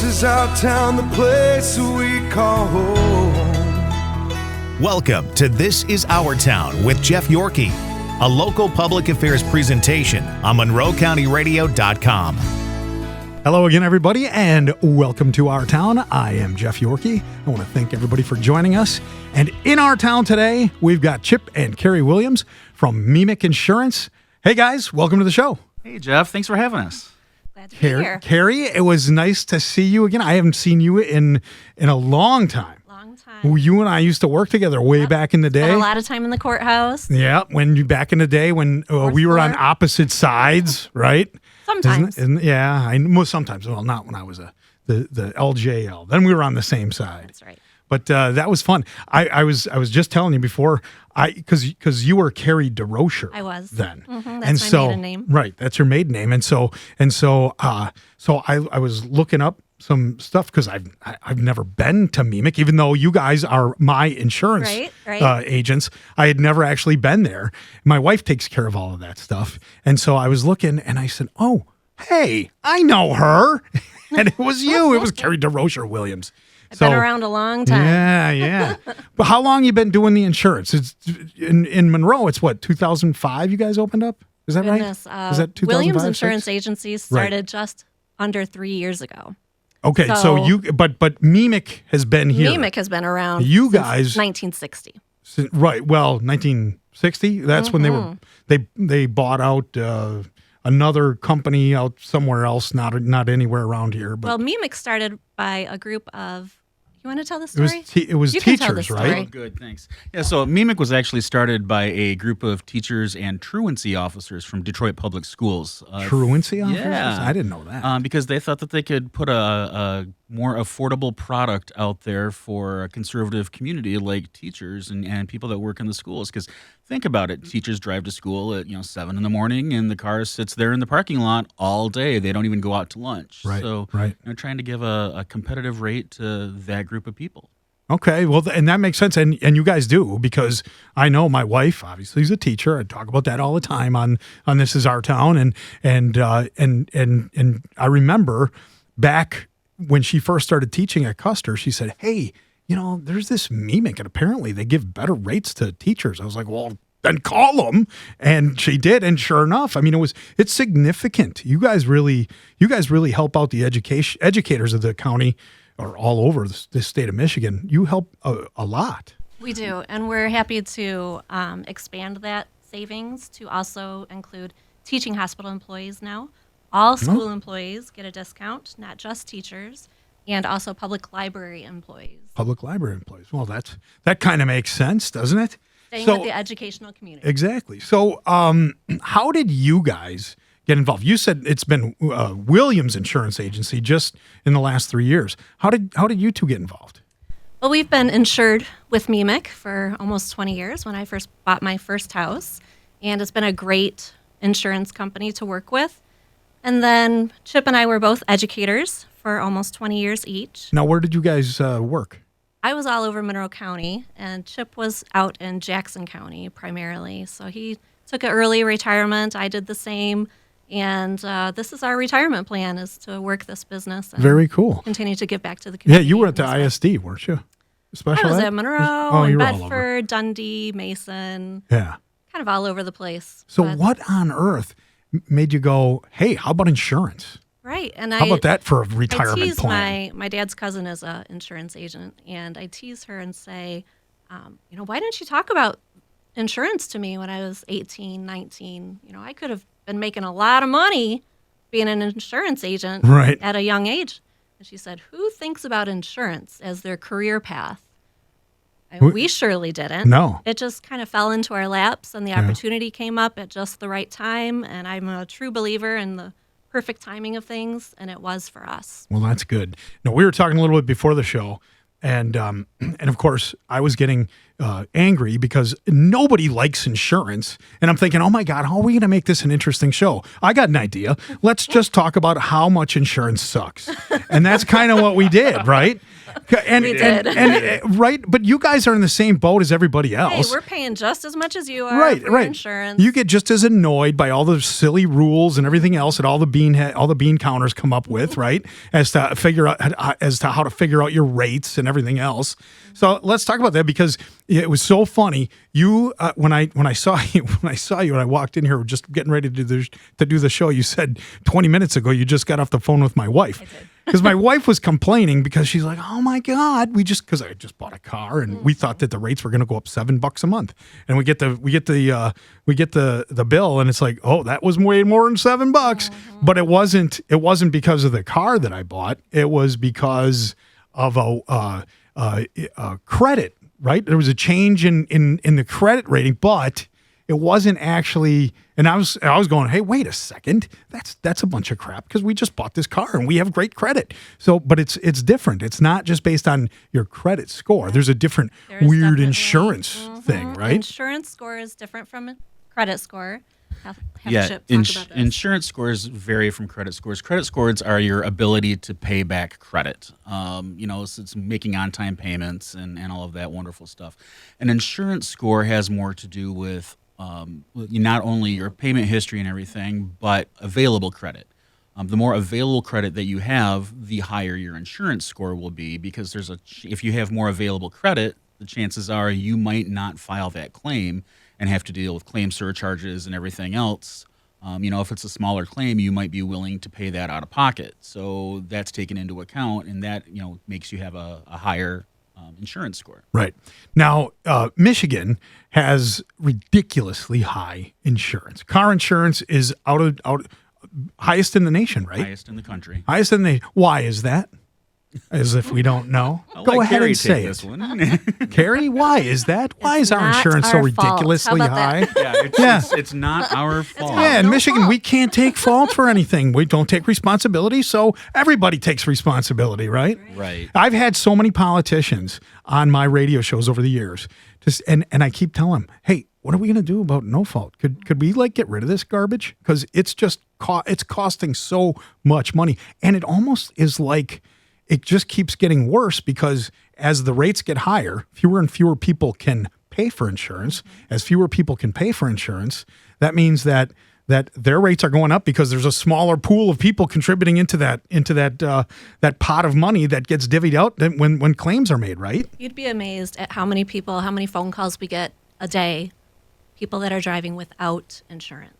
This is our town, the place we call home. Welcome to This Is Our Town with Jeff Yorkie, a local public affairs presentation on MonroeCountyRadio.com. Hello again, everybody, and welcome to Our Town. I am Jeff Yorkie. I want to thank everybody for joining us. And in our town today, we've got Chip and Kerri Williams from Mimic Insurance. Hey, guys, welcome to the show. Hey, Jeff. Thanks for having us. Glad to be here. Kerri, it was nice to see you again. I haven't seen you in a long time. You and I used to work together way back in the day. Spent a lot of time in the courthouse. Yeah, back in the day when we were on opposite sides, right? Sometimes. Sometimes. Well, not when I was the LJL. Then we were on the same side. That's right. But that was fun. I was just telling you before, because you were Kerri DeRocher. I was then. Mm-hmm, that's my maiden name. Right, that's your maiden name, and so I was looking up some stuff because I've never been to Mimic, even though you guys are my insurance agents. I had never actually been there. My wife takes care of all of that stuff, and so I was looking, and I said, "Oh, hey, I know her," and it was you. It was Kerri DeRocher Williams. I've been around a long time. Yeah. But how long you been doing the insurance? It's in Monroe. It's what, 2005? You guys opened up? Is that right? Is that 2005? Williams Insurance Agency started just under 3 years ago. Okay, but Mimic has been here. Mimic has been around. You since guys 1960. Right. Well, 1960. That's when they bought out another company out somewhere else, not anywhere around here. But well, Mimic started by a group of. You want to tell the story? It was teachers, right? Oh, good, thanks. Yeah, so Mimic was actually started by a group of teachers and truancy officers from Detroit Public Schools. Truancy officers? Yeah. I didn't know that. Because they thought that they could put a more affordable product out there for a conservative community like teachers and people that work in the schools. Because think about it, teachers drive to school at 7 in the morning, and the car sits there in the parking lot all day. They don't even go out to lunch. Right. So they're trying to give a competitive rate to that group of people. Okay, well, and that makes sense, and you guys do, because I know my wife obviously is a teacher. I talk about that all the time on This Is Our Town, and I remember back when she first started teaching at Custer, she said, "Hey, there's this Mimic, and apparently they give better rates to teachers." I was like, "Well, then call them," and she did, and sure enough, I mean, it's significant. You guys really help out the educators of the county. Or all over the state of Michigan. You help a lot. We do, and we're happy to expand that savings to also include teaching hospital employees now. All school employees get a discount, not just teachers, and also public library employees. Public library employees. Well, that kind of makes sense, doesn't it? Staying with the educational community. Exactly. So how did you guys get involved? You said it's been Williams Insurance Agency just in the last 3 years. How did you two get involved? Well, we've been insured with Mimic for almost 20 years when I first bought my first house, and it's been a great insurance company to work with. And then Chip and I were both educators for almost 20 years each. Now, where did you guys work? I was all over Monroe County, and Chip was out in Jackson County primarily. So he took an early retirement. I did the same. And this is our retirement plan, is to work this business. And very cool. Continue to give back to the community. Yeah, you were at the ISD, weren't you? I was at Monroe, and Bedford, Dundee, Mason. Yeah. Kind of all over the place. So what on earth made you go, "Hey, how about insurance?" Right. And how about that for a retirement plan? My dad's cousin is an insurance agent, and I tease her and say, why didn't you talk about insurance to me when I was 18, 19? I could have been making a lot of money being an insurance agent at a young age. And she said, "Who thinks about insurance as their career path?" We surely didn't. No. It just kind of fell into our laps, and the opportunity came up at just the right time. And I'm a true believer in the perfect timing of things, and it was for us. Well, that's good. Now, we were talking a little bit before the show, and of course, I was getting angry because nobody likes insurance. And I'm thinking, oh my God, how are we going to make this an interesting show? I got an idea. Let's just talk about how much insurance sucks. And that's kind of what we did, right? And, We did. Right, but you guys are in the same boat as everybody Hey, else. we're paying just as much as you are Right, for your right. insurance. You get just as annoyed by all the silly rules and everything else that all the bean counters come up with, right? As to how to figure out your rates and everything else. So let's talk about that, because it was so funny. You when I saw you when I walked in here just getting ready to do the show, you said 20 minutes ago you just got off the phone with my wife. I did. Because my wife was complaining because she's like, "Oh my God, because I just bought a car and we thought that the rates were going to go up $7 a month, and we get the bill and it's like, oh, that was way more than $7, but it wasn't because of the car that I bought. It was because of a credit, right? There was a change in the credit rating, but it wasn't actually. And I was going, hey, wait a second, that's a bunch of crap, because we just bought this car and we have great credit. So, but it's different. It's not just based on your credit score. There's a different There's weird definitely- insurance thing, right? Insurance score is different from a credit score. Have Yeah, Chip talk about this. insurance scores vary from credit scores. Credit scores are your ability to pay back credit. So it's making on-time payments and all of that wonderful stuff. An insurance score has more to do with not only your payment history and everything, but available credit. The more available credit that you have, the higher your insurance score will be, because if you have more available credit, the chances are you might not file that claim and have to deal with claim surcharges and everything else. If it's a smaller claim, you might be willing to pay that out of pocket. So that's taken into account, and that makes you have a higher insurance score. Right. Now, Michigan has ridiculously high insurance. Car insurance is highest in the nation, right? Highest in the country. Highest in the. Why is that? As if we don't know. I'll Go let ahead Kerri and say take it. this one. Kerri, why is that? Why It's is our not insurance so our fault. How ridiculously about high? Yeah, it's not our fault. Yeah, in no Michigan, fault. we can't take fault for anything. We don't take responsibility, so everybody takes responsibility, right? Right. I've had so many politicians on my radio shows over the years, and I keep telling them, hey, what are we going to do about no fault? Could we get rid of this garbage? Because it's just it's costing so much money, and it almost is like it just keeps getting worse, because as the rates get higher, fewer and fewer people can pay for insurance. As fewer people can pay for insurance, that means that their rates are going up, because there's a smaller pool of people contributing into that pot of money that gets divvied out when claims are made, right? You'd be amazed at how many phone calls we get a day, people that are driving without insurance.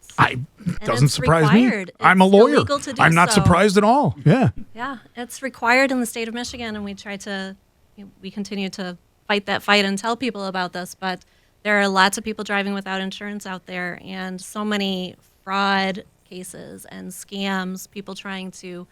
Doesn't it's surprise required. me. I'm a It's lawyer. illegal to do I'm not so. surprised at all. Yeah. Yeah, it's required in the state of Michigan, and we continue to fight that fight and tell people about this, but there are lots of people driving without insurance out there, and so many fraud cases and scams, people trying to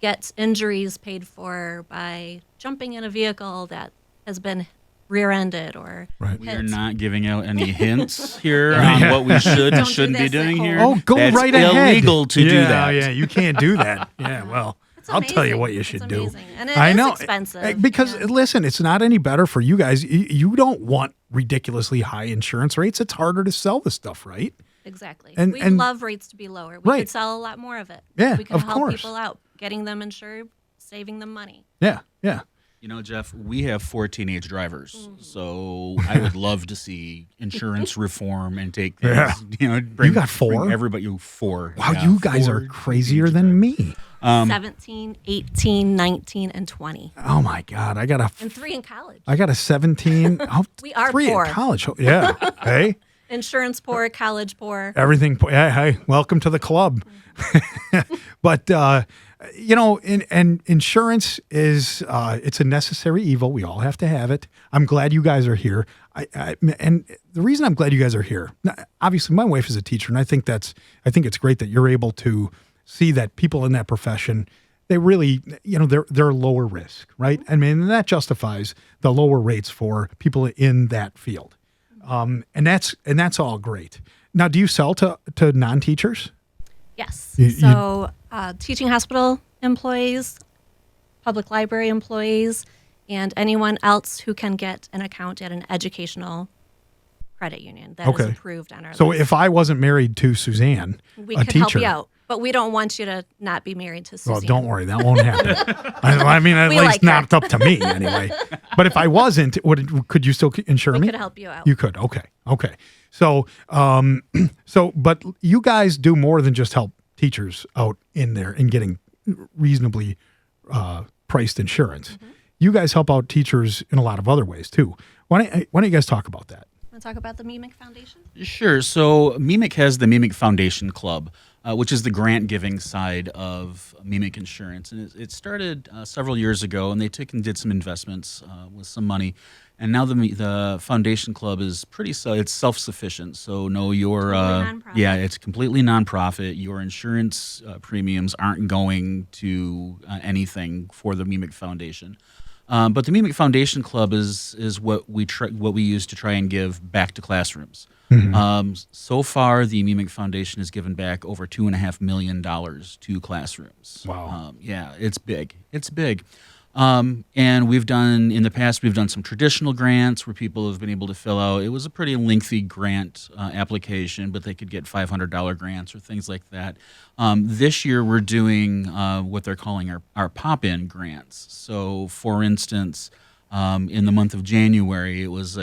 get injuries paid for by jumping in a vehicle that has been rear-ended or Right. We are hit. not giving out any hints here on what we should and Don't do shouldn't be this at doing home. here. Oh, go That's right ahead. illegal to do that. Yeah, you can't do that. Yeah, well, It's I'll tell you amazing. what you It's should do. amazing. And it I is know expensive. because Yeah. listen, it's not any better for you guys. You don't want ridiculously high insurance rates. It's harder to sell the stuff, right? Exactly. And- We'd and- love rates to be lower. We Right. could sell a lot more of it. Yeah, we can of help course. people out, getting them insured, saving them money. Yeah, yeah. Jeff, we have 4 teenage drivers, so I would love to see insurance reform and take things, bring, You got 4? bring everybody, 4. Wow, Yeah, you guys 4 are crazier teenage than drivers. me. 17, 18, 19, and 20. Oh my God, I got And 3 in college. a 17. Oh, We are 3 poor. in college. Oh, yeah. Hey. Insurance poor, college poor. Everything. Hey, welcome to the club. But and insurance is it's a necessary evil. We all have to have it. I'm glad you guys are here. And the reason I'm glad you guys are here, obviously, my wife is a teacher, and I think it's great that you're able to see that people in that profession, they really, they're lower risk, right? I mean, and that justifies the lower rates for people in that field. And that's all great. Now, do you sell to non-teachers? Yes. You- So teaching hospital employees, public library employees, and anyone else who can get an account at an educational credit union that is Okay. approved on our So list. if I wasn't married to Suzanne, We a could help teacher, you out. But we don't want you to not be married to Suzanne. Well, don't worry, that won't happen. I mean, at We least like her. not up to me anyway. But if I wasn't, could you still insure We me? could help you out. You could. Okay. So, but you guys do more than just help teachers out in there and getting reasonably priced insurance. Mm-hmm. You guys help out teachers in a lot of other ways too. Why don't you guys talk about that? Want to talk about the MEMIC Foundation? Sure. So MEMIC has the MEMIC Foundation Club, which is the grant giving side of MEMIC Insurance. And it started several years ago, and they took and did some investments with some money. And now the Foundation Club is it's self-sufficient. So no, your Totally nonprofit. yeah, it's completely nonprofit. Your insurance premiums aren't going to anything for the MEMIC Foundation. But the MEMIC Foundation Club is what we use to try and give back to classrooms. So far, the MEMIC Foundation has given back over $2.5 million to classrooms. Wow. Yeah, it's big. It's big. And in the past, we've done some traditional grants where people have been able to fill out. It was a pretty lengthy grant application, but they could get $500 grants or things like that. This year, we're doing what they're calling our pop-in grants. So, for instance, in the month of January, it was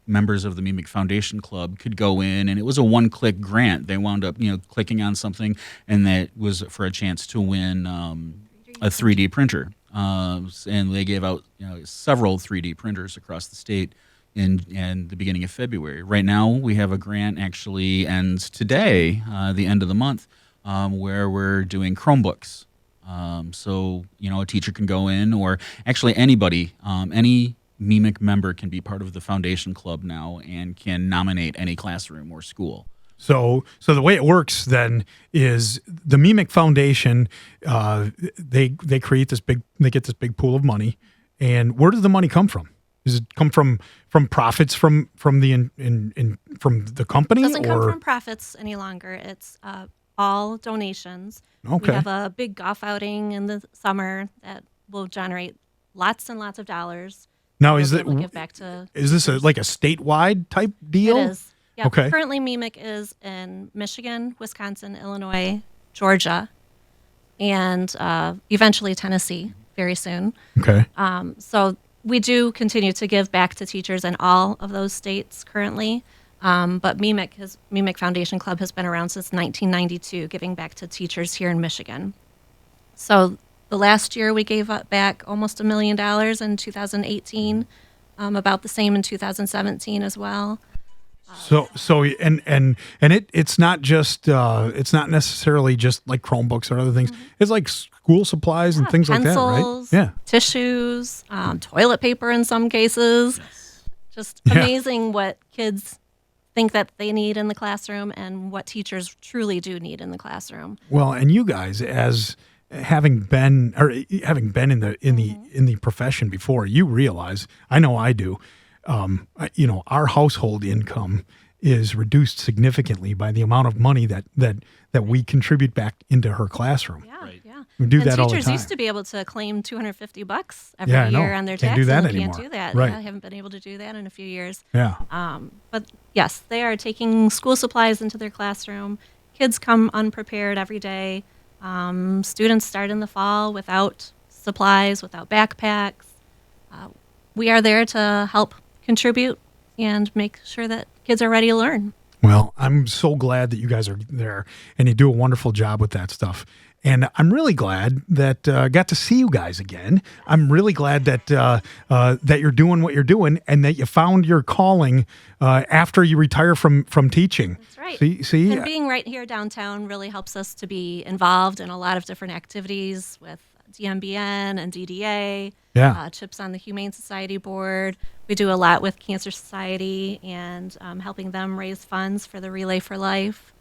members of the MEMIC Foundation Club could go in, and it was a one-click grant. They wound up clicking on something, and that was for a chance to win a 3D printer. And they gave out several 3D printers across the state in the beginning of February. Right now, we have a grant actually ends today, the end of the month, where we're doing Chromebooks. So a teacher can go in, or actually anybody, any MEMIC member can be part of the Foundation Club now and can nominate any classroom or school. So the way it works then is the MEMIC Foundation, they get this big pool of money, and where does the money come from? Does it come from profits from the from the company? It doesn't come or? from profits any longer. It's all donations. Okay. We have a big golf outing in the summer that will generate lots and lots of dollars. Now We'll is be it able to give back to is this like a statewide type deal? It is. Yeah. Okay. Currently, MEMIC is in Michigan, Wisconsin, Illinois, Georgia, and eventually Tennessee very soon. Okay. So we do continue to give back to teachers in all of those states currently. But MEMIC Foundation Club has been around since 1992, giving back to teachers here in Michigan. So the last year we gave back almost $1 million in 2018, about the same in 2017 as well. It's not just it's not necessarily just like Chromebooks or other things. It's like school supplies and things like that, right? Pencils, Yeah. tissues, toilet paper in some cases. Just Yeah. amazing what kids think that they need in the classroom and what teachers truly do need in the classroom. Well, and you guys, as having been in the profession before, you realize, I know I do, our household income is reduced significantly by the amount of money that we contribute back into her classroom. Yeah, Right. yeah. We do and that all the teachers time. used to be able to claim $250 every Yeah, I know. year on their Can't taxes. do that and anymore. Can't do that. Right. Yeah, I haven't been able to do that in a few years. Yeah. But yes, they are taking school supplies into their classroom. Kids come unprepared every day. Students start in the fall without supplies, without backpacks. We are there to help contribute and make sure that kids are ready to learn. Well, I'm so glad that you guys are there and you do a wonderful job with that stuff. And I'm really glad that I got to see you guys again. I'm really glad that that you're doing what you're doing and that you found your calling after you retire from teaching. That's right. See, And being right here downtown really helps us to be involved in a lot of different activities with DMBN and DDA, Yeah. CHIPS on the Humane Society Board. We do a lot with Cancer Society and helping them raise funds for the Relay for Life.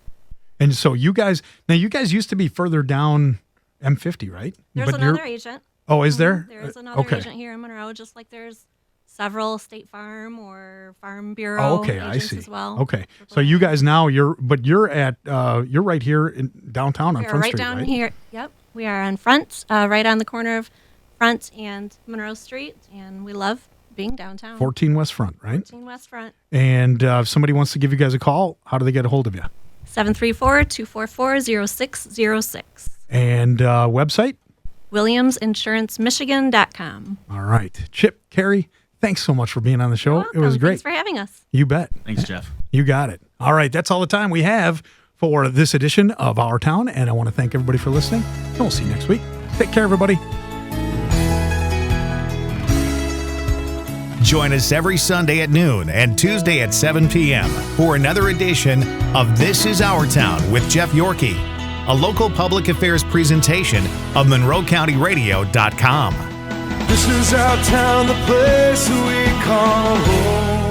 And so you guys used to be further down M50, right? There's But you're- another agent. Oh, is there? There is another Okay. agent here in Monroe, just like there's several State Farm or Farm Bureau Oh, okay, I agents see. as well. Okay, so you guys now you're right here in downtown on We are Front right Street, down right? here. Yep, we are on Front, right on the corner of Front and Monroe Street, and we love being downtown. 14 West Front, right? 14 West Front. And if somebody wants to give you guys a call, how do they get a hold of you? 734-244-0606. And website? WilliamsInsuranceMichigan.com. All right. Chip, Kerri, thanks so much for being on the show. Welcome. It was great. Thanks for having us. You bet. Thanks, Jeff. You got it. All right. That's all the time we have for this edition of Our Town. And I want to thank everybody for listening. And we'll see you next week. Take care, everybody. Join us every Sunday at noon and Tuesday at 7 p.m. for another edition of This Is Our Town with Jeff Yorkie, a local public affairs presentation of MonroeCountyRadio.com. This is our town, the place we call home.